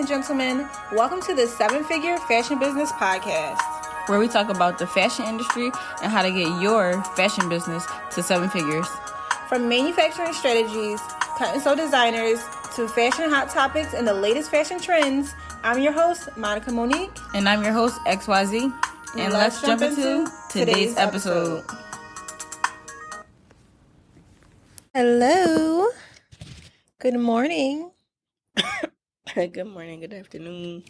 and gentlemen. Welcome to the 7-Figure Fashion Business Podcast, where we talk about the fashion industry and how to get your fashion business to 7 figures. From manufacturing strategies, cut and sew designers, to fashion hot topics and the latest fashion trends, I'm your host, Monica Monique. And I'm your host, XYZeee. And let's jump into today's episode. Hello. Good morning. Good morning, good afternoon.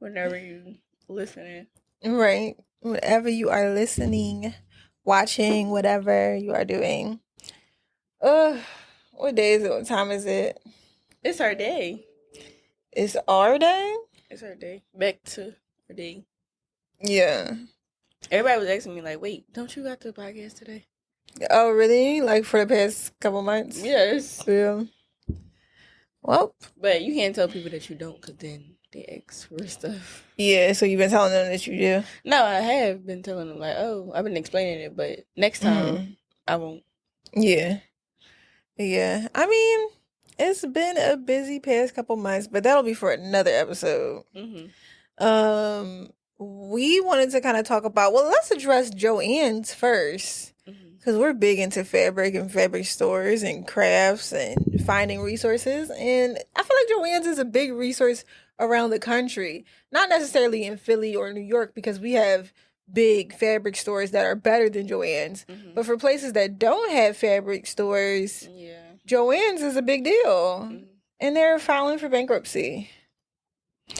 Whenever you listening. Right. Whatever you are listening, watching, whatever you are doing. What day is it? What time is it? It's our day. It's our day? It's our day. Back to our day. Yeah. Everybody was asking me, like, wait, don't you got the podcast today? Oh, really? Like for the past couple months? Yes. Yeah. Well. But you can't tell people that you don't, because then they ask for stuff. Yeah, so you've been telling them that you do? No, I have been telling them, like, oh, I've been explaining it, but next time I won't. Yeah. Yeah. I mean, it's been a busy past couple months, but that'll be for another episode. We wanted to kind of talk about, well, let's address Joann's first, because we're big into fabric and fabric stores and crafts and finding resources, and I feel like Joann's is a big resource around the country, not necessarily in Philly or New York, because we have big fabric stores that are better than Joann's, but for places that don't have fabric stores, Joann's is a big deal, and they're filing for bankruptcy.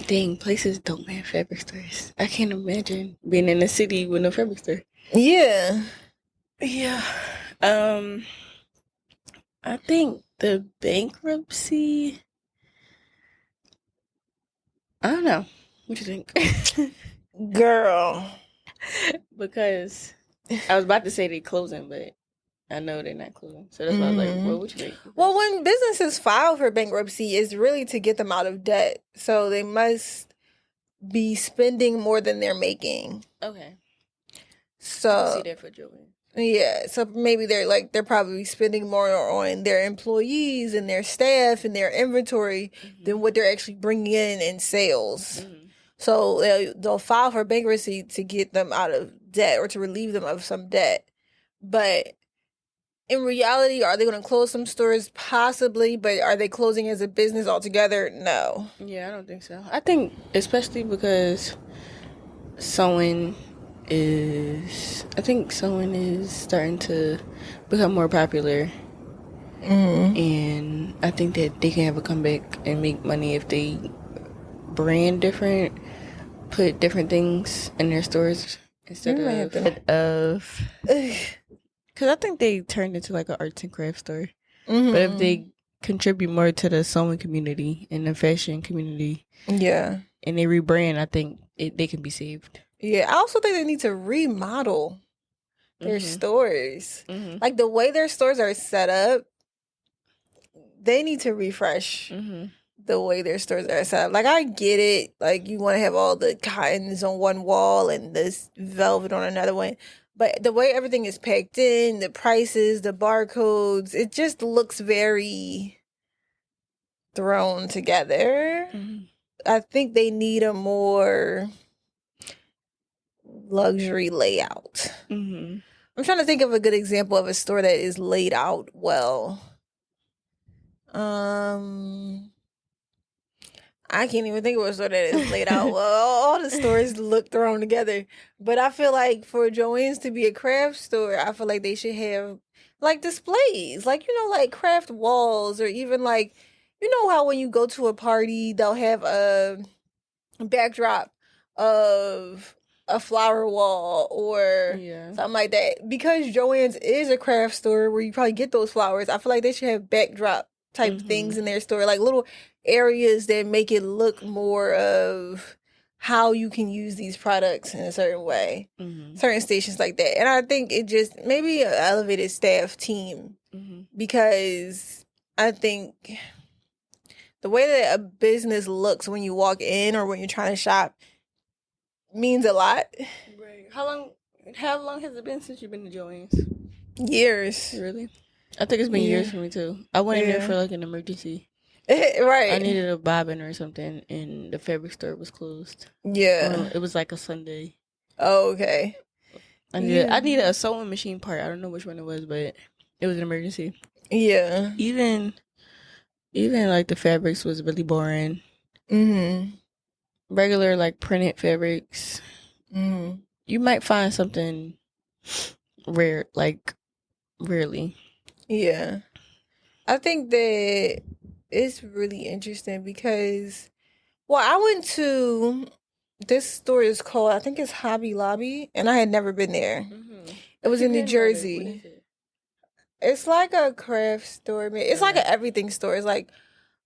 Dang, places don't have fabric stores. I can't imagine being in a city with no fabric store. Yeah. I think the bankruptcy, I don't know. What you think? Girl. Because I was about to say they're closing, but I know they're not closing. So that's why I was like, well, what you think? Well, when businesses file for bankruptcy, it's really to get them out of debt. So they must be spending more than they're making. Okay. So I can see that for Joann. Yeah, so maybe they're probably spending more on their employees and their staff and their inventory than what they're actually bringing in sales. So they'll file for bankruptcy to get them out of debt or to relieve them of some debt. But in reality, are they going to close some stores? Possibly, but are they closing as a business altogether? No. Yeah, I don't think so. I think especially because sewing is starting to become more popular, and I think that they can have a comeback and make money if they brand different, put different things in their stores instead of because I think they turned into like an arts and crafts store. But if they contribute more to the sewing community and the fashion community, and they rebrand, I think they can be saved. Yeah, I also think they need to remodel their stores. Like the way their stores are set up, they need to refresh the way their stores are set up. Like I get it, like you want to have all the cottons on one wall and this velvet on another one. But the way everything is packed in, the prices, the barcodes, it just looks very thrown together. I think they need a more luxury layout. I'm trying to think of a good example of a store that is laid out well. I can't even think of a store that is laid out well. All the stores look thrown together. But I feel like for Joann's to be a craft store, I feel like they should have like displays, like, like craft walls, or even like, how when you go to a party, they'll have a backdrop of a flower wall or something like that. Because Joann's is a craft store where you probably get those flowers, I feel like they should have backdrop type things in their store, like little areas that make it look more of how you can use these products in a certain way. Certain stations like that. And I think it just maybe an elevated staff team, because I think the way that a business looks when you walk in or when you're trying to shop means a lot. Right. How long has it been since you've been to Joann's? Years. Really? I think it's been years for me too. I went in there for like an emergency. Right. I needed a bobbin or something, and the fabric store was closed. Yeah. It was like a Sunday. Oh, okay. I needed a sewing machine part. I don't know which one it was, but it was an emergency. Yeah. Even like the fabrics was really boring. Mm-hmm. Regular like printed fabrics. Mm-hmm. You might find something rare, like rarely. Yeah. I think that it's really interesting because, well, I went to this store is called, I think it's Hobby Lobby, and I had never been there. Mm-hmm. It was in New What is Jersey. it? It's like a craft store, man. It's like an everything store. It's like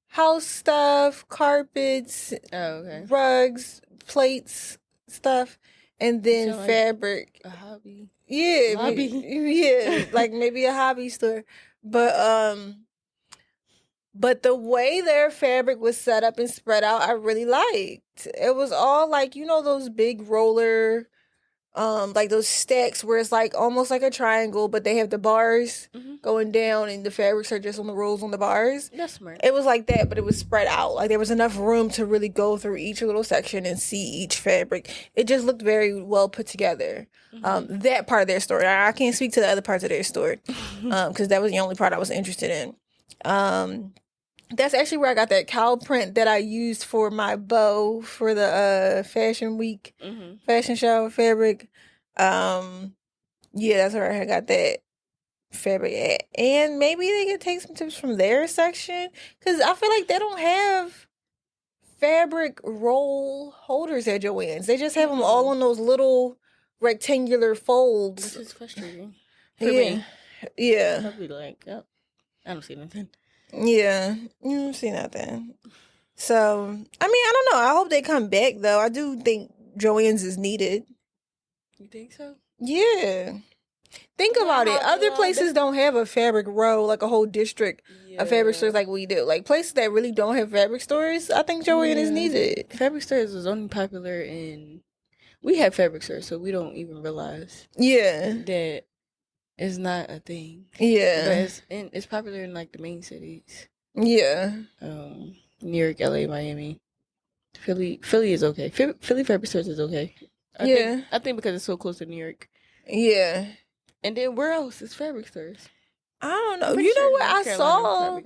house stuff, carpets, rugs, plates, stuff, and then fabric. Like a hobby. Yeah, Lobby. Yeah, like maybe a hobby store. But the way their fabric was set up and spread out, I really liked. It was all like, you know, those big roller, like those stacks where it's like almost like a triangle, but they have the bars going down and the fabrics are just on the rolls on the bars. That's smart. It was like that, but it was spread out. Like there was enough room to really go through each little section and see each fabric. It just looked very well put together. That part of their story. I can't speak to the other parts of their story because that was the only part I was interested in. That's actually where I got that cow print that I used for my bow for the fashion week fashion show fabric. Yeah, that's where I got that fabric at. And maybe they could take some tips from their section because I feel like they don't have fabric roll holders at Joann's. They just have them all on those little rectangular folds. Which is frustrating for me. Yeah. Probably like, yep. I don't see nothing. Yeah, you don't see nothing. So, I mean, I don't know. I hope they come back, though. I do think Joann's is needed. You think so? Yeah. Think about it. Other places don't have a fabric row, like a whole district of fabric stores like we do. Like places that really don't have fabric stores, I think Joann is needed. Fabric stores is only popular in... We have fabric stores, so we don't even realize that it's not a thing. Yeah. But it's popular in like the main cities. Yeah. New York, LA, Miami. Philly is okay. Philly fabric stores is okay. I think because it's so close to New York. Yeah. And then where else is fabric stores? I don't know. You know what I saw?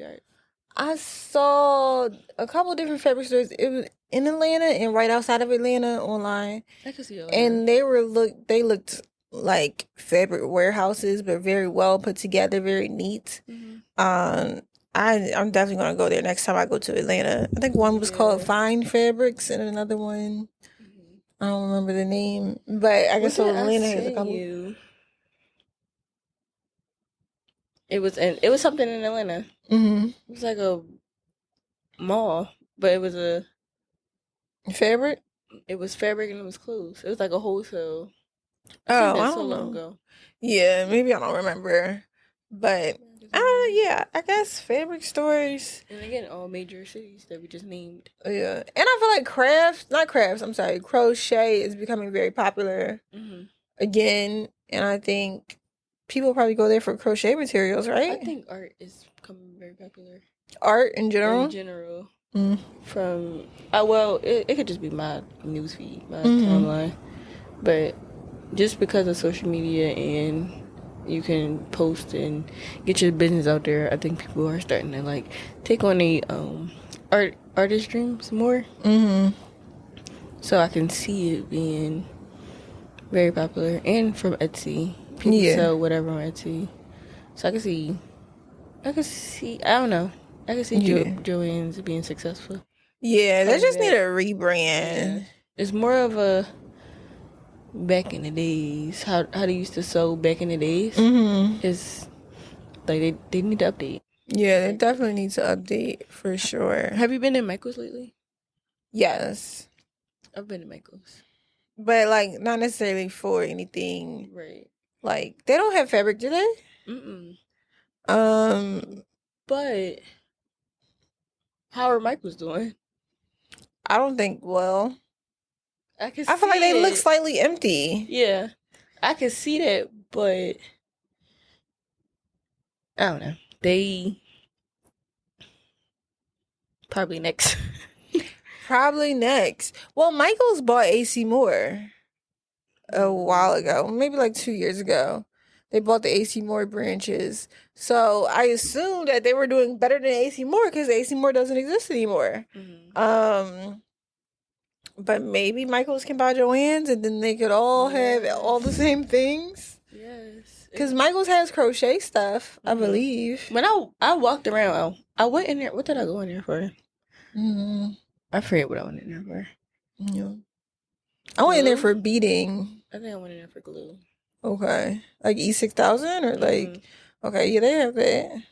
I saw a couple different fabric stores. It was in Atlanta and right outside of Atlanta online. I could see Atlanta. And they looked like fabric warehouses, but very well put together, very neat. I'm definitely gonna go there next time I go to Atlanta. I think one was called Fine Fabrics and another one I don't remember the name, but I guess so Atlanta has a couple. It was something in Atlanta. It was like a mall, but it was a fabric. It was fabric and it was clothes. It was like a wholesale. I don't know. Long ago. Yeah, maybe I don't remember, but yeah, I guess fabric stores. And again, all major cities that we just named. Yeah, and I feel like crochet is becoming very popular again, and I think people probably go there for crochet materials, right? I think art is becoming very popular. Art in general? In general. From, well, it could just be my newsfeed, my timeline. But just because of social media and you can post and get your business out there, I think people are starting to, like, take on the artist dreams more. So I can see it being very popular. And from Etsy. People sell whatever on Etsy. So I can see, I don't know. I can see Joann's being successful. Yeah, they just need a rebrand. Yeah. It's more of a back in the days, how they used to sew back in the days. It's like they need to update. Yeah, they definitely need to update for sure. Have you been in Michael's lately? Yes. I've been in Michael's. But like not necessarily for anything. Right. Like they don't have fabric, do they? But how are Michael's doing? I don't think well. I feel like they look slightly empty. Yeah. I can see that, but I don't know. Probably next. Probably next. Well, Michael's bought AC Moore a while ago, maybe like 2 years ago. They bought the AC Moore branches. So I assumed that they were doing better than AC Moore because AC Moore doesn't exist anymore. But maybe Michael's can buy Joann's and then they could all have all the same things. Yes. Because Michael's has crochet stuff, I believe. When I walked around, I went in there. What did I go in there for? I forget what I went in there for. Yeah. I went in there for beading. I think I went in there for glue. Okay. Like E6000 or like... Okay, yeah, they have that.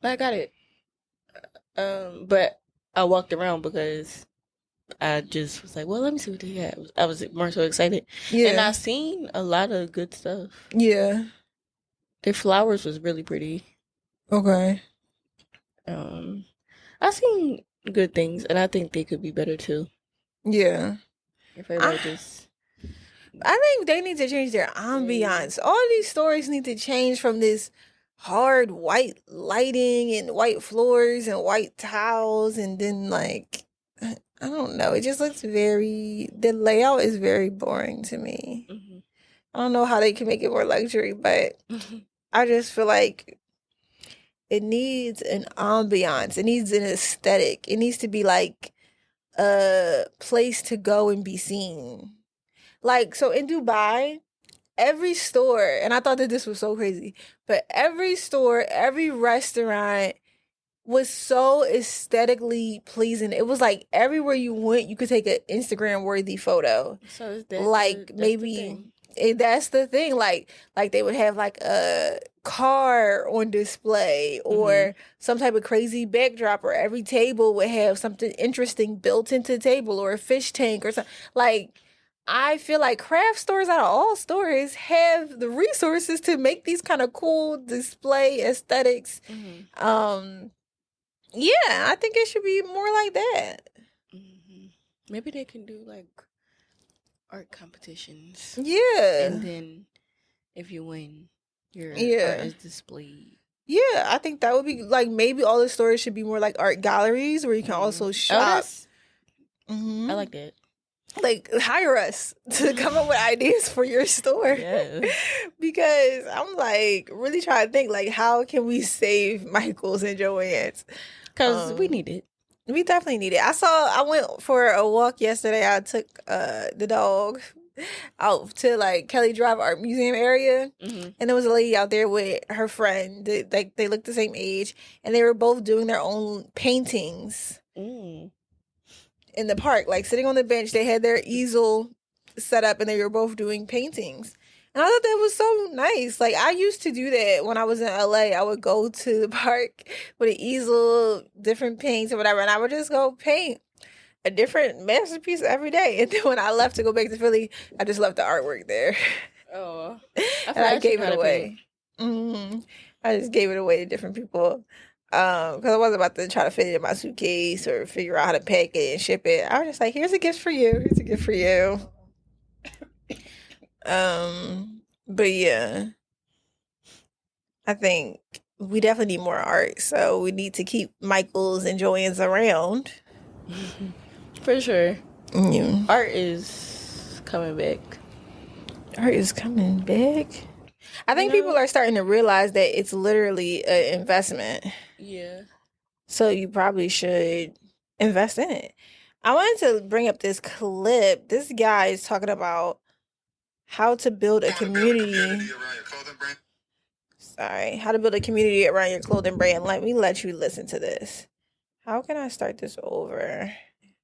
I got it. But I walked around because I just was like, well, let me see what they got. I was more so excited. Yeah. And I seen a lot of good stuff. Yeah. Their flowers was really pretty. Okay. I seen good things, and I think they could be better too. Yeah. If everybody just... I think they need to change their ambiance. All these stores need to change from this hard white lighting and white floors and white towels, and then like... I don't know. It just looks the layout is very boring to me. I don't know how they can make it more luxury, but I just feel like it needs an ambiance. It needs an aesthetic. It needs to be like a place to go and be seen. Like, so in Dubai, every store, and I thought that this was so crazy, but every store, every restaurant was so aesthetically pleasing. It was like everywhere you went, you could take an Instagram worthy photo. So that's the thing. Like they would have like a car on display or some type of crazy backdrop, or every table would have something interesting built into the table, or a fish tank or something. Like, I feel like craft stores out of all stores have the resources to make these kind of cool display aesthetics. Yeah, I think it should be more like that. Maybe they can do like art competitions. Yeah. And then if you win, your art is displayed. Yeah, I think that would be like, maybe all the stores should be more like art galleries where you can also shop. I like that. Like, hire us to come up with ideas for your store. Yeah. Because I'm like really trying to think, like, how can we save Michael's and Joann's? Because we need it. We definitely need it. I went for a walk yesterday. I took the dog out to like Kelly Drive Art Museum area, and there was a lady out there with her friend. They looked the same age, and they were both doing their own paintings in the park, like sitting on the bench. They had their easel set up, and they were both doing paintings. And I thought that was so nice. Like, I used to do that when I was in LA. I would go to the park with an easel, different paints or whatever, and I would just go paint a different masterpiece every day. And then when I left to go back to Philly, I just left the artwork there. Oh. And I gave it away. I just gave it away to different people. Because I wasn't about to try to fit it in my suitcase or figure out how to pack it and ship it. I was just like, here's a gift for you. Here's a gift for you. But yeah, I think we definitely need more art. So we need to keep Michael's and Joann's around. For sure. Yeah. Art is coming back. Art is coming back. I think people are starting to realize that it's literally an investment. Yeah. So you probably should invest in it. I wanted to bring up this clip. This guy is talking about how to build a community. How to build a community around your clothing brand. Let you listen to this. How can I start this over?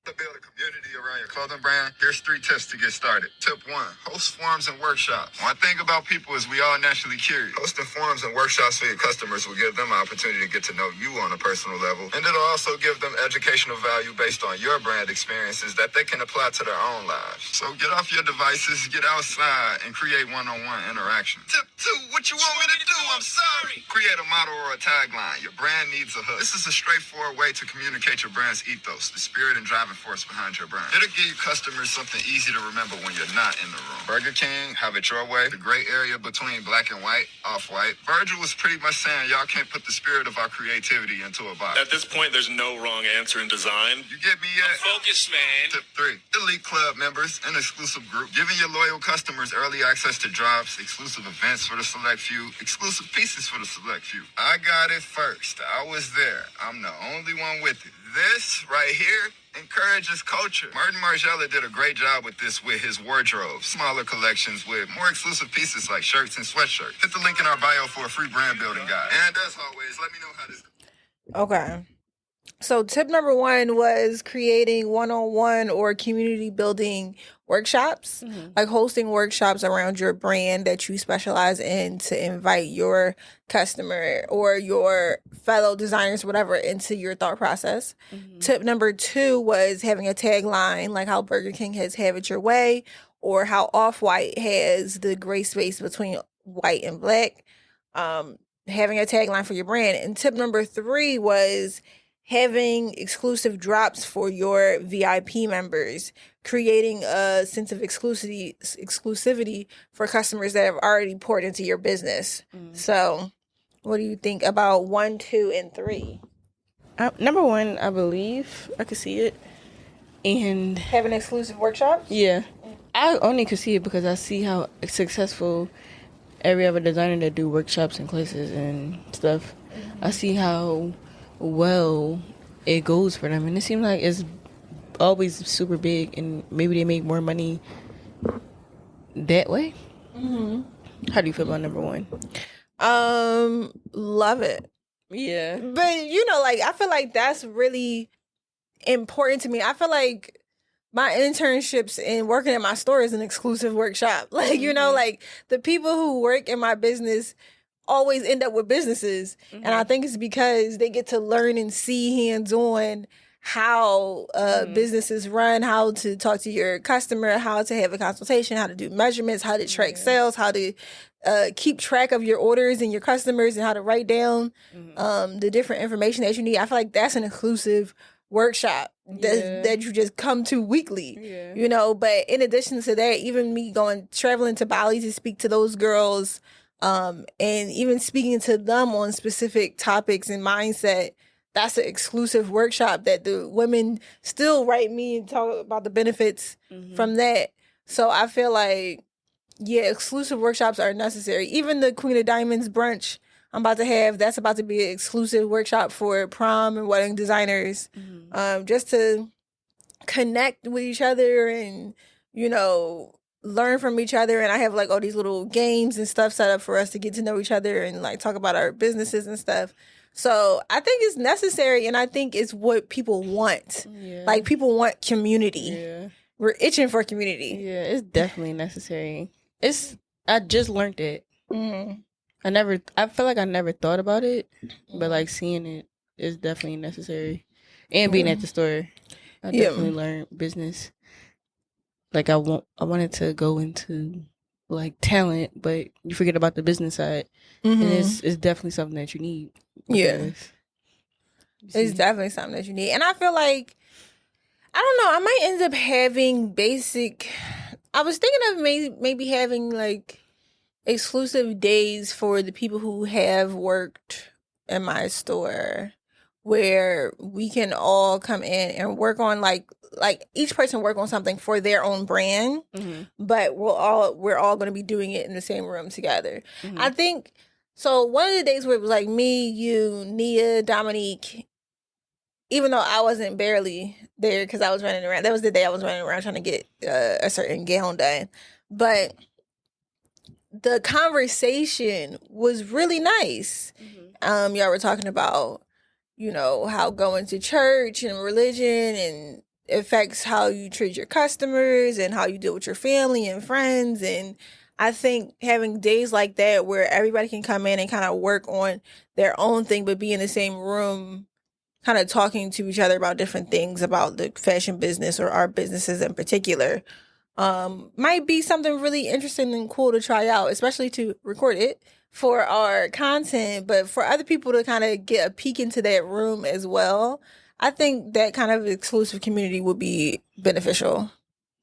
To build a community around your clothing brand, here's 3 tips to get started. Tip 1, host forums and workshops. One thing about people is we all naturally curious. Hosting forums and workshops for your customers will give them an opportunity to get to know you on a personal level, and it'll also give them educational value based on your brand experiences that they can apply to their own lives. So get off your devices, get outside, and create one-on-one interaction. Tip 2, what what you want me to do. I'm sorry. Create a motto or a tagline. Your brand needs a hook. This is a straightforward way to communicate your brand's ethos, the spirit and driving force behind your brand. It'll give you customers something easy to remember when you're not in the room. Burger King, have it your way. The gray area between black and white, off-white. Virgil was pretty much saying y'all can't put the spirit of our creativity into a box. At this point, there's no wrong answer in design. You get me yet? Focus, man. Tip 3. Elite Club members, an exclusive group, giving your loyal customers early access to drops, exclusive events for the select few, exclusive pieces for the select few. I got it first. I was there. I'm the only one with it. This right here encourages culture. Martin Margiela did a great job with this with his wardrobe. Smaller collections with more exclusive pieces like shirts and sweatshirts. Hit the link in our bio for a free brand building guide. And as always, let me know how this goes. Okay. So tip number 1 was creating one-on-one or community building workshops, like hosting workshops around your brand that you specialize in to invite your customer or your fellow designers, whatever, into your thought process. Tip number 2 was having a tagline, like how Burger King has Have It Your Way, or how Off-White has the gray space between white and black. Having a tagline for your brand. And tip number 3 was having exclusive drops for your VIP members, creating a sense of exclusivity for customers that have already poured into your business. So what do you think about 1, 2, and 3? Number 1, I believe I could see it. And having exclusive workshops? Yeah. I only could see it because I see how successful every other designer that do workshops and classes and stuff, I see how well it goes for them, and it seems like it's always super big, and maybe they make more money that way. How do you feel about number 1? Love it. Yeah, but I feel like that's really important to me. I feel like my internships and working at my store is an exclusive workshop. Like the people who work in my business always end up with businesses. And I think it's because they get to learn and see hands-on how businesses run, how to talk to your customer, how to have a consultation, how to do measurements, how to track sales, how to keep track of your orders and your customers, and how to write down the different information that you need. I feel like that's an inclusive workshop that you just come to weekly, but in addition to that, even me traveling to Bali to speak to those girls, and even speaking to them on specific topics and mindset, that's an exclusive workshop that the women still write me and talk about the benefits from that. So I feel like, exclusive workshops are necessary. Even the Queen of Diamonds brunch I'm about to have, that's about to be an exclusive workshop for prom and wedding designers, just to connect with each other and, learn from each other. And I have all these little games and stuff set up for us to get to know each other and talk about our businesses and stuff. So I think it's necessary, and I think it's what people want. Yeah. People want community. Yeah. We're itching for community. Yeah, it's definitely necessary. I just learned it. I feel like I never thought about it, but seeing it is definitely necessary. And being at the store, I definitely learned business. I wanted to go into talent, but you forget about the business side, and it's definitely something that you need. Yeah, it's definitely something that you need, and I feel like, I don't know, I might end up having basic. I was thinking of maybe having exclusive days for the people who have worked in my store, where we can all come in and work on each person work on something for their own brand, but we're all going to be doing it in the same room together. I think so. One of the days where it was me, you, Nia, Dominique, even though I wasn't barely there because I was running around. That was the day I was running around trying to get a certain gown done, but the conversation was really nice. Y'all were talking about, how going to church and religion and affects how you treat your customers and how you deal with your family and friends. And I think having days like that where everybody can come in and kind of work on their own thing, but be in the same room, kind of talking to each other about different things about the fashion business or our businesses in particular, might be something really interesting and cool to try out, especially to record it for our content, but for other people to kind of get a peek into that room as well. I think that kind of exclusive community would be beneficial.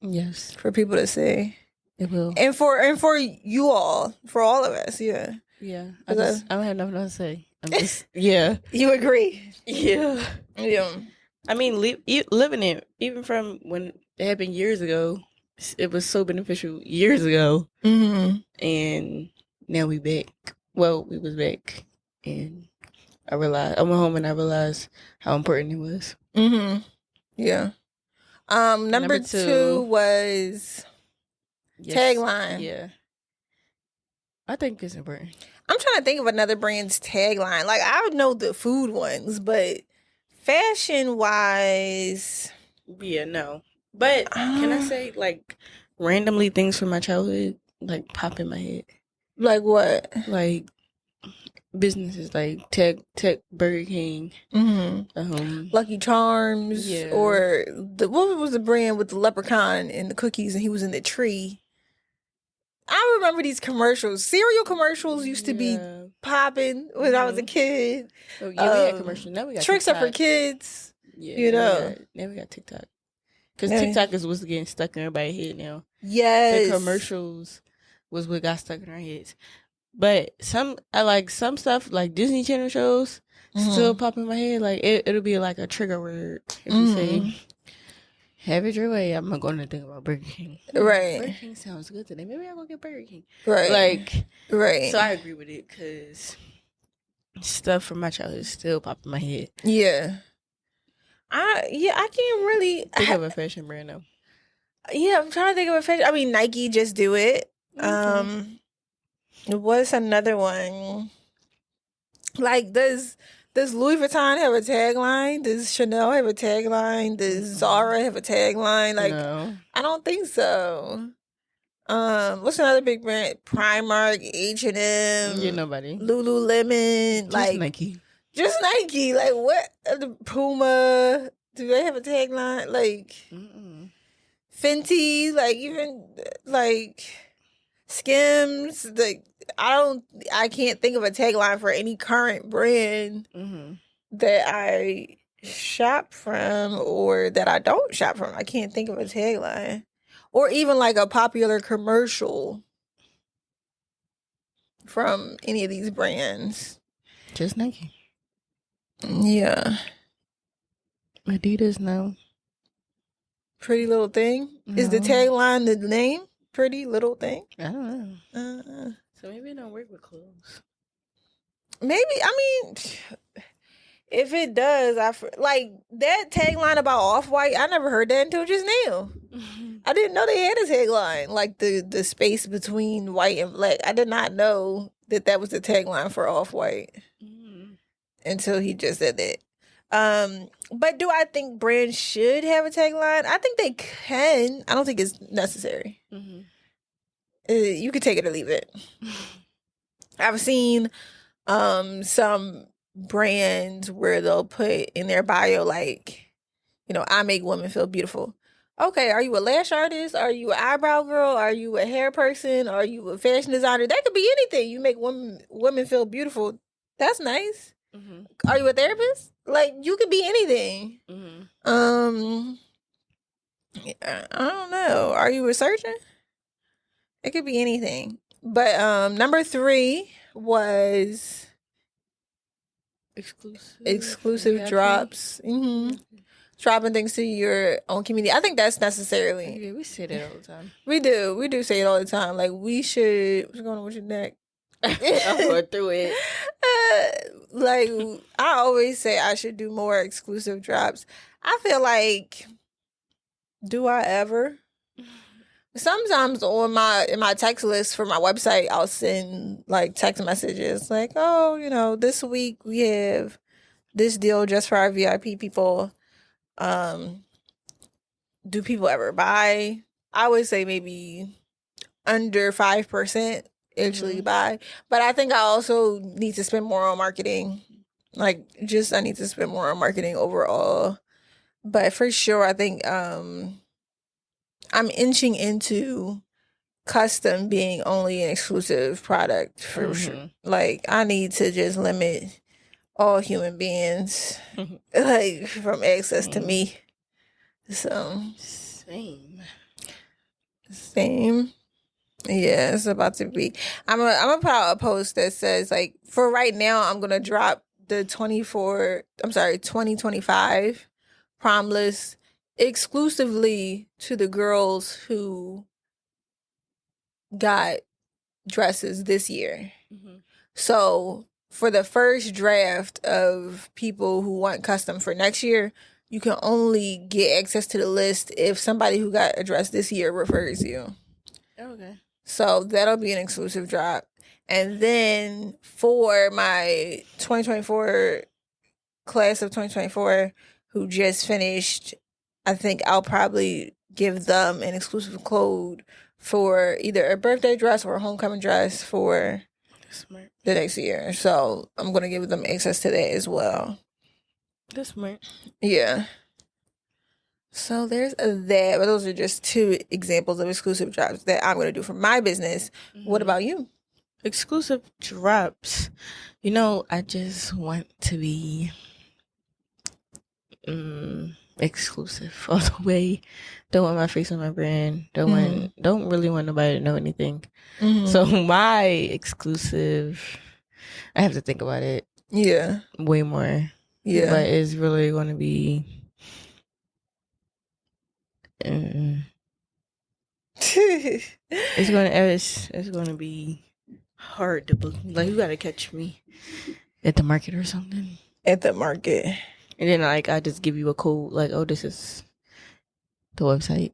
Yes, for people to see. It will. And for you all, for all of us, yeah. Yeah. I don't have nothing to say. I'm just yeah. You agree? Yeah. Yeah. I mean, living it, even from when it happened years ago, it was so beneficial years ago. Mm-hmm. And now we back. Well, we was back. And I went home and I realized how important it was. Mm-hmm. Yeah. Number two was tagline. Yeah. I think it's important. I'm trying to think of another brand's tagline. Like, I would know the food ones, but fashion-wise... Yeah, no. But can I say, like, randomly things from my childhood, like, pop in my head? Like what? Like, businesses, like Tech, Burger King. Mm-hmm. Lucky Charms. Yeah. Or, what was the brand with the leprechaun and the cookies and he was in the tree? I remember these commercials. Cereal commercials used to be popping when I was a kid. Oh, yeah, we had commercials. Now we got Tricks TikTok. Are for Kids. Yeah, you know. Now we got TikTok. Because TikTok is what's getting stuck in everybody's head now. Yes. The commercials was what got stuck in our heads. But I like some stuff, like Disney Channel shows, still pop in my head. Like, it'll be like a trigger word. If you say, have it your way, I'm going to think about Burger King. Right. Burger King sounds good today. Maybe I'll go get Burger King. Right. Like, right. So I agree with it because stuff from my childhood still pop in my head. Yeah. I can't really think of a fashion brand though. Yeah, I'm trying to think of a fashion. I mean, Nike just do it. What's another one? Like, does Louis Vuitton have a tagline? Does Chanel have a tagline? Does Zara have a tagline? Like, no. I don't think so. What's another big brand? Primark, H&M. Yeah, nobody. Lululemon. Just like Nike. Just Nike. Like, what? The Puma. Do they have a tagline? Like, Fenty. Like, even, like, Skims. Like, I can't think of a tagline for any current brand that I shop from or that I don't shop from. I can't think of a tagline. Or even like a popular commercial from any of these brands. Just Nike. Yeah. Adidas, no. Pretty Little Thing? No. Is the tagline the name? Pretty Little Thing? I don't know. So maybe it don't work with clothes. Maybe. I mean, if it does, like that tagline about Off-White, I never heard that until just now. I didn't know they had a tagline, like the space between white and black. I did not know that was the tagline for Off-White until he just said that. But do I think brands should have a tagline? I think they can. I don't think it's necessary. You could take it or leave it. I've seen some brands where they'll put in their bio, like, you know, I make women feel beautiful. Okay, are you a lash artist? Are you an eyebrow girl? Are you a hair person? Are you a fashion designer? That could be anything. You make women feel beautiful. That's nice. Are you a therapist? Like, you could be anything. I don't know. Are you a surgeon? It could be anything. But number 3 was exclusive drops. Dropping things to your own community. I think that's necessarily. Yeah, we say that all the time. We do say it all the time. Like, we should. What's going on with your neck? I'm going through it. Like, I always say I should do more exclusive drops. I feel like, do I ever? Sometimes in my text list for my website, I'll send like text messages like, oh, you know, this week we have this deal just for our VIP people. Do people ever buy? I would say maybe under 5% actually buy. But I think I also need to spend more on marketing. Like, just I need to spend more on marketing overall. But for sure, I think I'm inching into custom being only an exclusive product for sure. Like, I need to just limit all human beings like from access to me. So same. Yeah, it's about to be. I'm gonna put out a post that says, like, for right now, I'm gonna drop the 2025 prom list exclusively to the girls who got dresses this year. So for the first draft of people who want custom for next year, you can only get access to the list if somebody who got a dress this year refers you. Okay. So that'll be an exclusive drop. And then for my 2024 class of 2024 who just finished, I think I'll probably give them an exclusive code for either a birthday dress or a homecoming dress for the next year. So I'm going to give them access to that as well. That's smart. Yeah. So there's that, but those are just two examples of exclusive drops that I'm going to do for my business. What about you? Exclusive drops. You know, I just want to be exclusive all the way. Don't want my face on my brand. Don't really want nobody to know anything. So my exclusive, I have to think about it. Yeah. Way more. Yeah. But it's really going to be it's going to be hard to book. Like, you got to catch me at the market or something. At the market. And then, like, I just give you a code, like, oh, this is the website.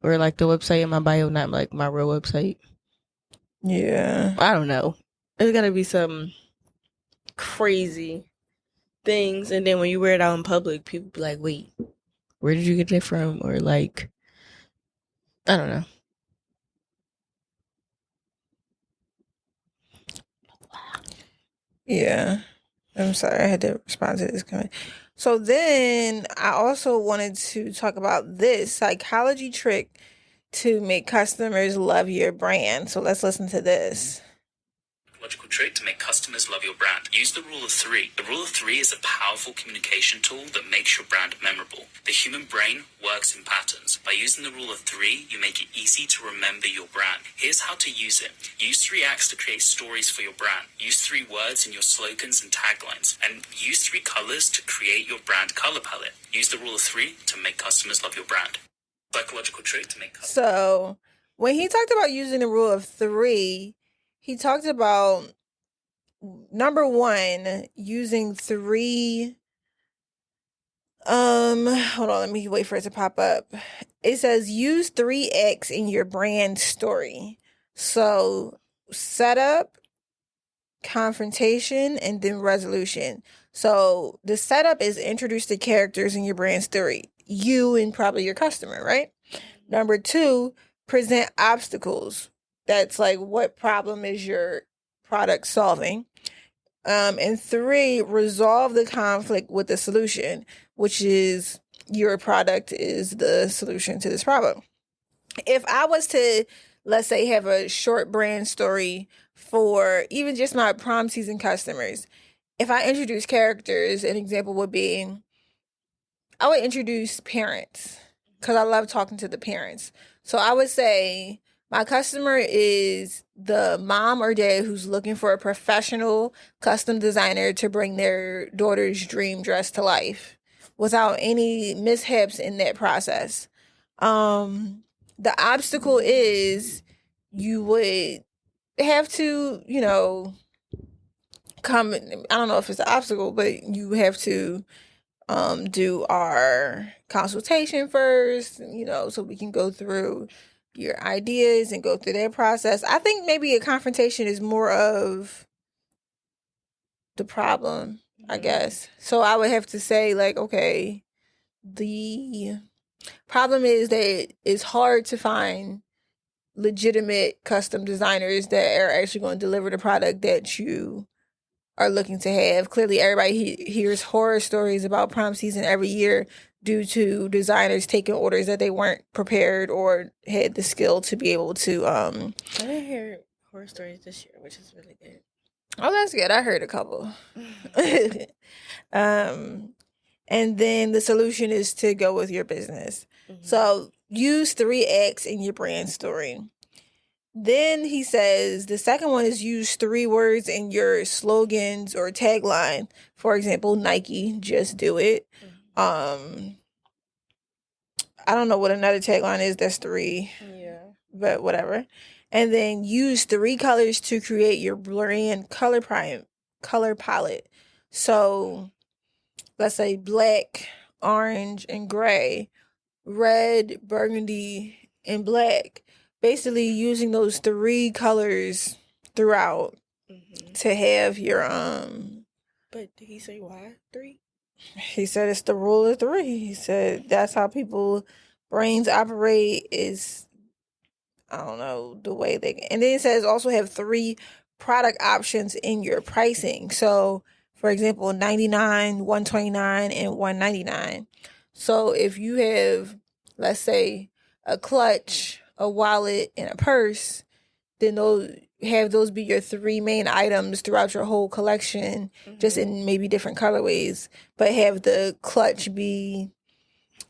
Or, like, the website in my bio, not, like, my real website. Yeah. I don't know. There's got to be some crazy things. And then when you wear it out in public, people be like, wait, where did you get that from? Or, like, I don't know. Yeah. I'm sorry, I had to respond to this comment. So then I also wanted to talk about this psychology trick to make customers love your brand. So let's listen to this. Psychological trick to make customers love your brand. Use the rule of three. The rule of three is a powerful communication tool that makes your brand memorable. The human brain works in patterns. By using the rule of three, you make it easy to remember your brand. Here's how to use it. Use 3 acts to create stories for your brand. Use 3 words in your slogans and taglines. And use 3 colors to create your brand color palette. Use the rule of three to make customers love your brand. Psychological trick to make customers. So when he talked about using the rule of three, he talked about, number 1, using 3. Hold on, let me wait for it to pop up. It says use 3 acts in your brand story. So setup, confrontation, and then resolution. So the setup is introduce the characters in your brand story, you and probably your customer, right? Number 2, present obstacles. That's like, what problem is your product solving? And 3, resolve the conflict with the solution, which is your product is the solution to this problem. If I was to, let's say, have a short brand story for even just my prom season customers, if I introduce characters, an example would be, I would introduce parents because I love talking to the parents. So I would say, my customer is the mom or dad who's looking for a professional custom designer to bring their daughter's dream dress to life without any mishaps in that process. The obstacle is you would have to, come, I don't know if it's an obstacle, but you have to do our consultation first, so we can go through your ideas and go through that process. I think maybe a confrontation is more of the problem, I guess. So I would have to say, like, okay, the problem is that it's hard to find legitimate custom designers that are actually going to deliver the product that you are looking to have. Clearly, everybody hears horror stories about prom season every year. due to designers taking orders that they weren't prepared or had the skill to be able to. I didn't hear horror stories this year, which is really good. Oh, that's good. I heard a couple. And then the solution is to go with your business. So use 3 acts in your brand story. Then he says the second one is use 3 words in your slogans or tagline. For example, Nike, just do it. I don't know what another tagline is. That's 3. Yeah. But whatever. And then use 3 colors to create your brand color palette. So let's say black, orange, and gray, red, burgundy, and black. Basically using those 3 colors throughout to have your But did he say why 3? He said it's the rule of 3. He said that's how people brains operate is, I don't know, the way they. And then it says also have 3 product options in your pricing. So, for example, 99, 129, and 199. So if you have, let's say, a clutch, a wallet, and a purse, then those be your 3 main items throughout your whole collection, just in maybe different colorways. But have the clutch be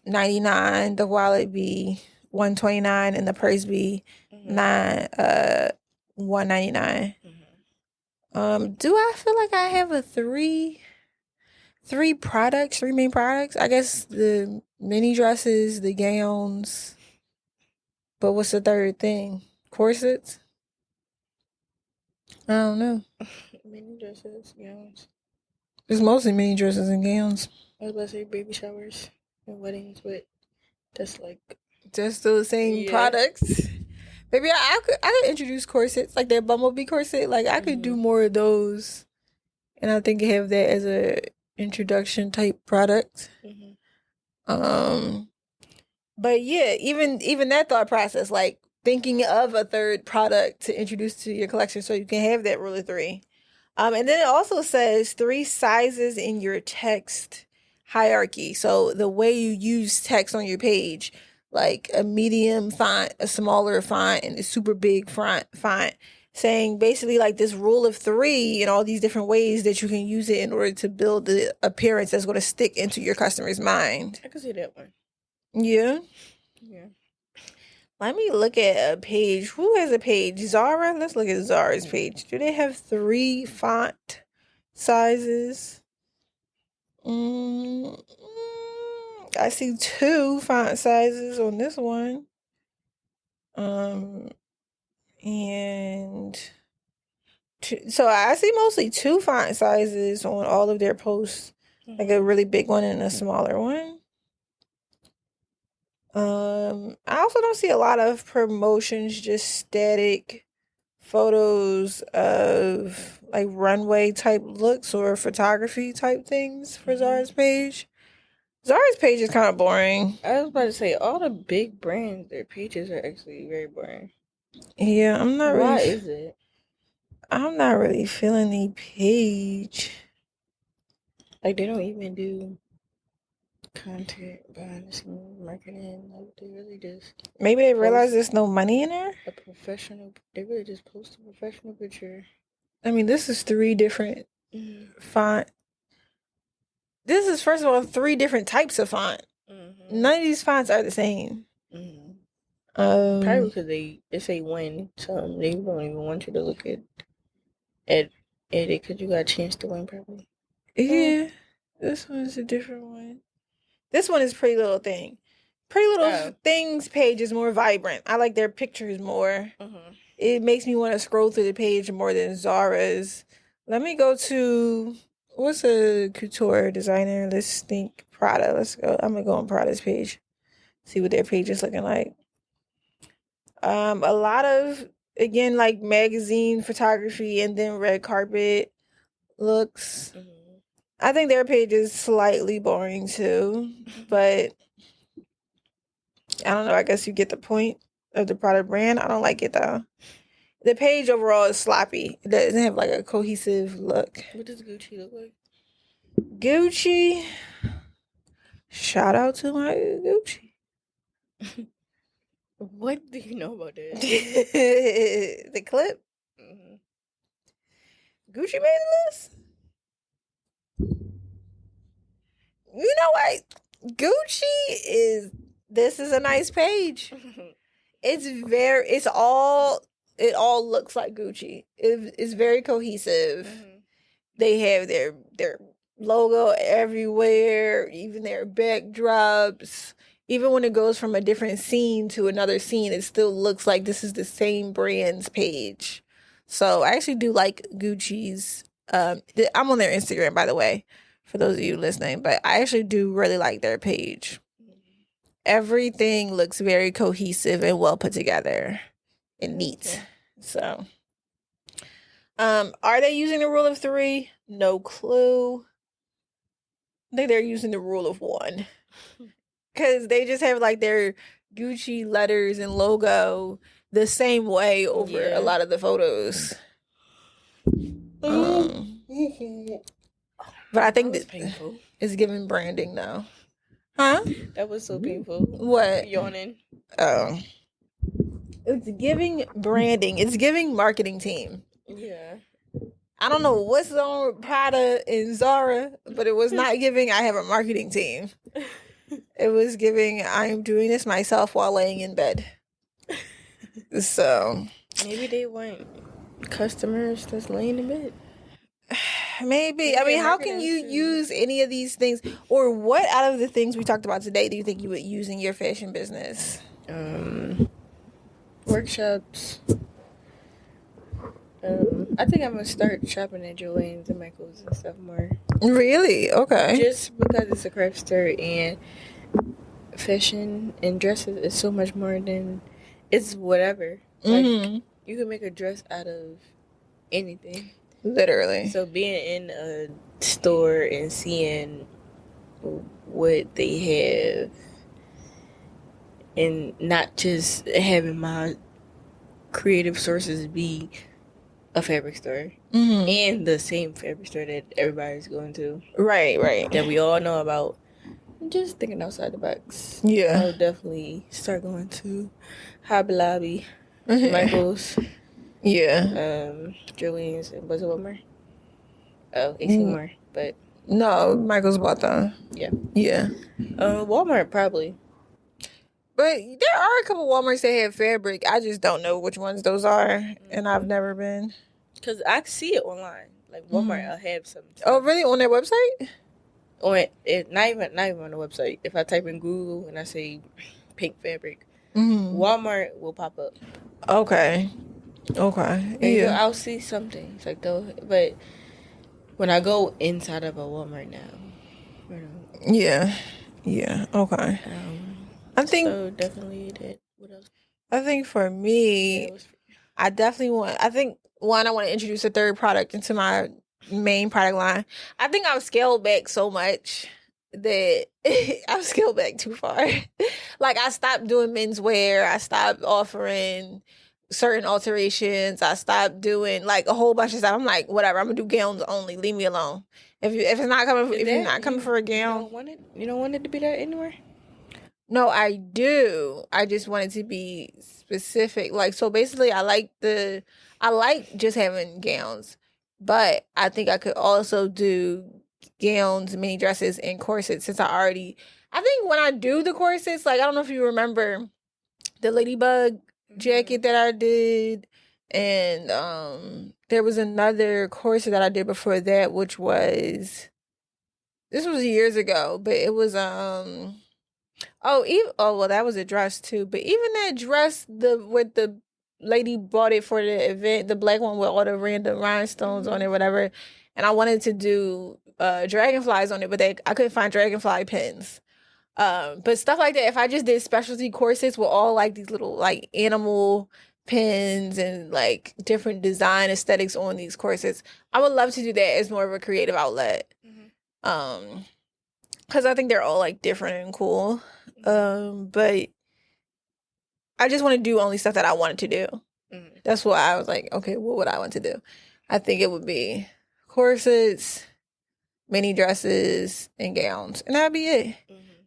99, the wallet be 129, and the purse be 199. Do I feel like I have a 3 main products? I guess the mini dresses, the gowns. But what's the third thing? Corsets? I don't know. Mini dresses, gowns. It's mostly mini dresses and gowns. I was about to say baby showers and weddings, but that's like just still the same products. Maybe I could introduce corsets, like that bumblebee corset. Like I could do more of those, and I think have that as a introduction type product. But yeah, even that thought process, like thinking of a third product to introduce to your collection, so you can have that rule of 3. And then it also says 3 sizes in your text hierarchy. So the way you use text on your page, like a medium font, a smaller font, and a super big font, saying basically like this rule of 3 and all these different ways that you can use it in order to build the appearance that's going to stick into your customer's mind. I can see that one. Yeah. Yeah. Let me look at a page. Who has a page? Zara? Let's look at Zara's page. Do they have 3 font sizes? I see 2 font sizes on this one. So I see mostly 2 font sizes on all of their posts. Like a really big one and a smaller one. I also don't see a lot of promotions, just static photos of like runway type looks or photography type things for Zara's page. Zara's page is kind of boring. I was about to say all the big brands, their pages are actually very boring. Yeah, I'm not Why really. is it? I'm not really feeling the page. Like they don't even do content behind the scenes marketing. Like they really just maybe they realize there's no money in there. They really just post a professional picture. I mean, this is 3 different font. This is, first of all, 3 different types of font. None of these fonts are the same. Probably because they say when, so they don't even want you to look at it because you got a chance to win probably. Yeah, this one's a different one. This one is Pretty Little Thing. Pretty Little Thing's page is more vibrant. I like their pictures more. It makes me want to scroll through the page more than Zara's. Let me go to, what's a couture designer? Let's think Prada. Let's go. I'm going to go on Prada's page. See what their page is looking like. A lot of, again, like magazine photography and then red carpet looks. I think their page is slightly boring too, but I don't know. I guess you get the point of the product brand. I don't like it though. The page overall is sloppy. It doesn't have like a cohesive look. What does Gucci look like? Gucci Shout out to my Gucci. What do you know about that? The clip. Mm-hmm. Gucci made the list. You know what? This is a nice page. It all looks like Gucci. It's very cohesive. Mm-hmm. They have their logo everywhere, even their backdrops. Even when it goes from a different scene to another scene, it still looks like this is the same brand's page. So I actually do like Gucci's. I'm on their Instagram, by the way, for those of you listening, but I actually do really like their page. Everything looks very cohesive and well put together and neat. Okay. So, are they using the rule of 3? No clue. I think they're using the rule of 1 because they just have like their Gucci letters and logo the same way over a lot of the photos. But I think that painful. It's giving branding now. Huh? That was so painful. What? Yawning. Oh. It's giving branding. It's giving marketing team. Yeah. I don't know what's on Prada and Zara, but it was not giving I have a marketing team. It was giving I am doing this myself while laying in bed. So. Maybe they want customers that's laying in bed. Maybe. I mean, how can you use any of these things? Or what out of the things we talked about today do you think you would use in your fashion business? Workshops. I think I'm going to start shopping at Joanns and Michael's and stuff more. Really? Okay. Just because it's a craft store and fashion and dresses is so much more than it's whatever. Like, you can make a dress out of anything. Literally. So being in a store and seeing what they have and not just having my creative sources be a fabric store and the same fabric store that everybody's going to. Right. That we all know about. Just thinking outside the box. Yeah. I'll definitely start going to Hobby Lobby, Michael's. Yeah. Joanns, and was it one more? Oh, AC more, but no, Michael's bought them. Yeah. Walmart probably. But there are a couple Walmarts that have fabric. I just don't know which ones those are, and I've never been. Cause I see it online. Like Walmart, I'll have some. Oh, really? On their website? On it, not even on the website. If I type in Google and I say pink fabric, Walmart will pop up. Okay. And I'll see something. It's like though, but when I go inside of a Walmart now, Yeah. Okay. I think so. Definitely that. What else? I think for me, I definitely want. I think one, I want to introduce a third product into my main product line. I think I've scaled back so much that I've scaled back too far. Like I stopped doing menswear. I stopped offering certain alterations. I stopped doing like a whole bunch of stuff. I'm like, whatever. I'm gonna do gowns only. Leave me alone. If it's not coming, if you're not coming for a gown, you don't want it to be there anywhere. No, I do. I just want it to be specific. Like, so basically, I like just having gowns, but I think I could also do gowns, mini dresses, and corsets since I think when I do the corsets, like, I don't know if you remember the Ladybug jacket that I did, and there was another corset that I did before that, which was, this was years ago, but it was, well, that was a dress too. But even that dress, with the lady bought it for the event, the black one with all the random rhinestones on it, whatever. And I wanted to do dragonflies on it, but I couldn't find dragonfly pins. But stuff like that. If I just did specialty corsets with all like these little like animal pins and like different design aesthetics on these corsets, I would love to do that as more of a creative outlet. Because I think they're all like different and cool. But I just want to do only stuff that I wanted to do. That's why I was like, okay, what would I want to do? I think it would be corsets, mini dresses, and gowns, and that'd be it.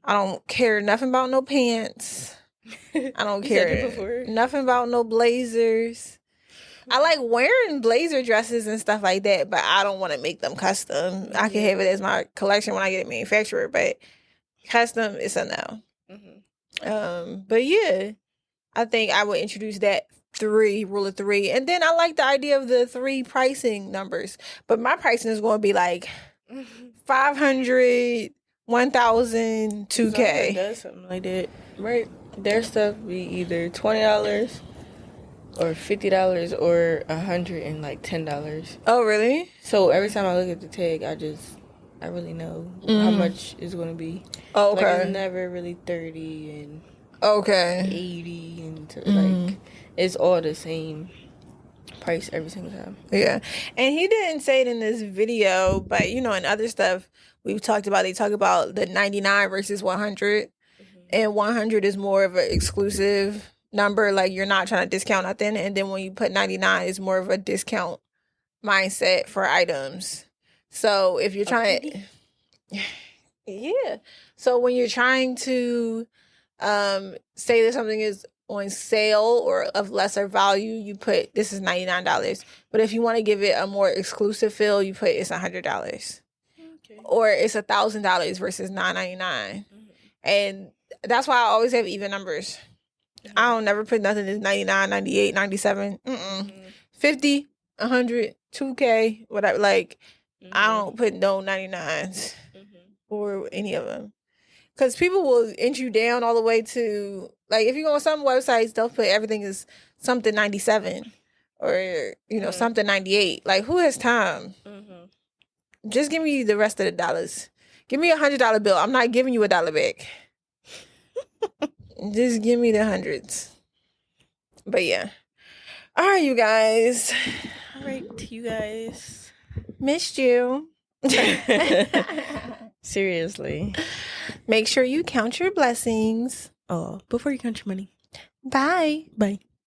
I don't care nothing about no pants. I don't care nothing about no blazers. I like wearing blazer dresses and stuff like that, but I don't want to make them custom. I can have it as my collection when I get it manufactured, but custom is a no. But yeah, I think I would introduce that rule of 3. And then I like the idea of the 3 pricing numbers, but my pricing is going to be like 500, 1,000, 2K. Does something like that, right? Their stuff be either $20 or $50 or $110. Oh, really? So every time I look at the tag, I really know how much it's going to be. Oh, okay. Like, it's never really 30 and 80 and like it's all the same price every single time. Yeah. And he didn't say it in this video, but in other stuff we've talked about, they talk about the 99 versus 100. And 100 is more of an exclusive number, like you're not trying to discount nothing. And then when you put 99, it's more of a discount mindset for items. So if you're trying, yeah. So when you're trying to say that something is on sale or of lesser value, you put this is $99. But if you want to give it a more exclusive feel, you put it's $100. Okay. Or it's $1,000 versus $999. And that's why I always have even numbers. I don't never put nothing that's 99, 98, 97. 50, 100, 2K, whatever. Like, I don't put no 99s or any of them. Because people will inch you down all the way to, like, if you go on some websites, they'll put everything is something 97 or, something 98. Like, who has time? Just give me the rest of the dollars. Give me $100 bill. I'm not giving you $1 back. Just give me the hundreds. But yeah. All right, you guys. All right, you guys. Missed you. Seriously. Make sure you count your blessings. Oh, before you count your money. Bye. Bye.